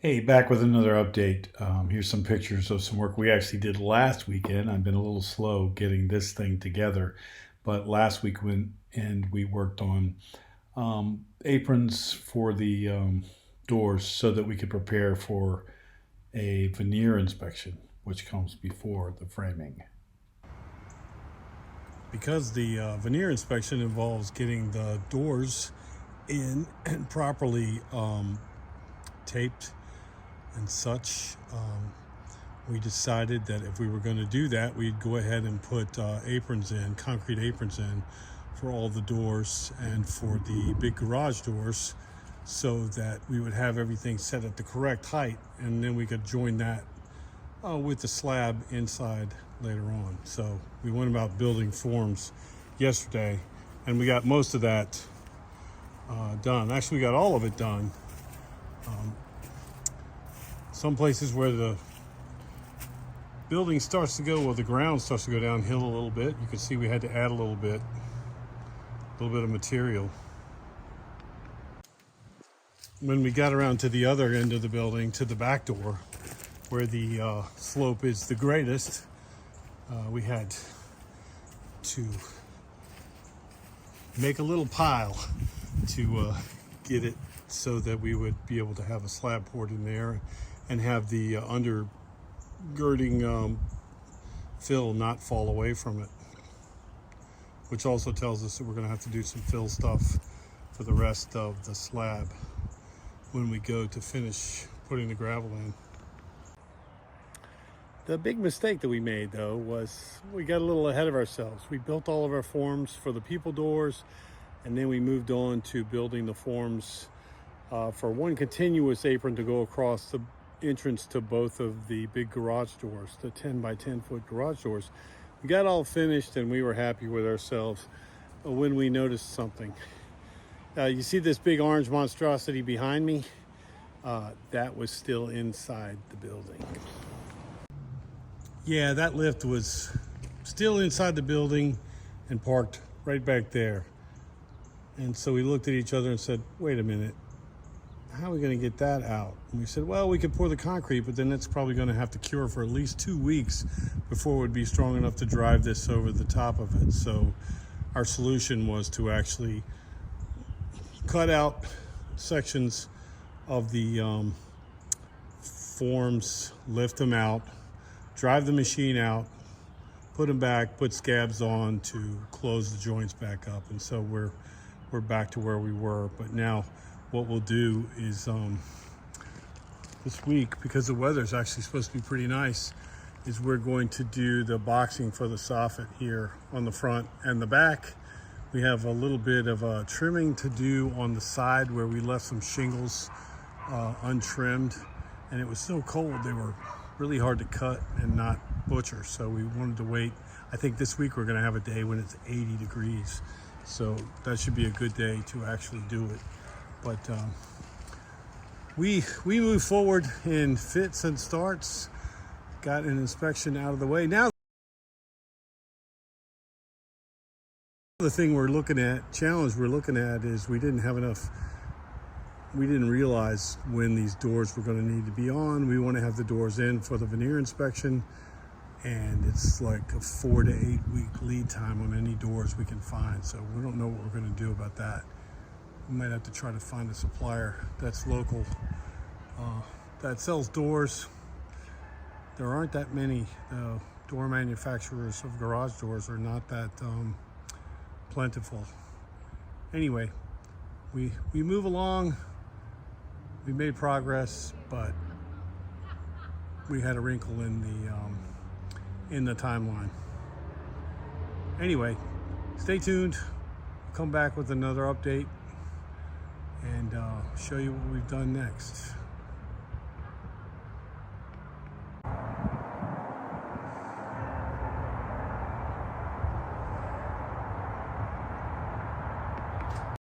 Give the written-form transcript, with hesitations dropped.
Hey, back with another update. Here's some pictures of some work we actually did last weekend. I've been a little slow getting this thing together, but last week we worked on aprons for the doors so that we could prepare for a veneer inspection, which comes before the framing. Because the veneer inspection involves getting the doors in and properly taped and such, we decided that if we were going to do that, we'd go ahead and put aprons in, concrete aprons in, for all the doors and for the big garage doors, so that we would have everything set at the correct height, and then we could join that with the slab inside later on. So we went about building forms yesterday, and we got most of that done. Actually, we got all of it done. Some places where the building starts to go, well, the ground starts to go downhill a little bit. You can see we had to add a little bit of material. When we got around to the other end of the building, to the back door, where the slope is the greatest, we had to make a little pile to get it so that we would be able to have a slab poured in there and have the undergirding fill not fall away from it, which also tells us that we're going to have to do some fill stuff for the rest of the slab when we go to finish putting the gravel in. The big mistake that we made, though, was we got a little ahead of ourselves. We built all of our forms for the people doors, and then we moved on to building the forms for one continuous apron to go across the entrance to both of the big garage doors, the 10 by 10 foot garage doors. We got all finished and we were happy with ourselves when we noticed something. You see this big orange monstrosity behind me? That was still inside the building. Yeah, that lift was still inside the building and parked right back there. And so we looked at each other and said, wait a minute, how are we going to get that out? And we said, well, we could pour the concrete, but then it's probably going to have to cure for at least 2 weeks before it would be strong enough to drive this over the top of it. So our solution was to actually cut out sections of the forms, lift them out, drive the machine out, put them back, put scabs on to close the joints back up. And so we're back to where we were. But now what we'll do is this week, because the weather's actually supposed to be pretty nice, is we're going to do the boxing for the soffit here on the front and the back. We have a little bit of trimming to do on the side where we left some shingles untrimmed, and it was so cold they were really hard to cut and not butcher, so we wanted to wait. I think this week we're going to have a day when it's 80 degrees, so that should be a good day to actually do it. But we move forward in fits and starts, got an inspection out of the way. Now the thing challenge we're looking at is we didn't realize when these doors were going to need to be on. We want to have the doors in for the veneer inspection, and it's like a 4 to 8 week lead time on any doors we can find. So we don't know what we're going to do about that. We might have to try to find a supplier that's local, that sells doors. There aren't that many. Door manufacturers of garage doors are not that plentiful. Anyway, we move along. We made progress, but we had a wrinkle in the timeline. Anyway, stay tuned. Come back with another update and show you what we've done next.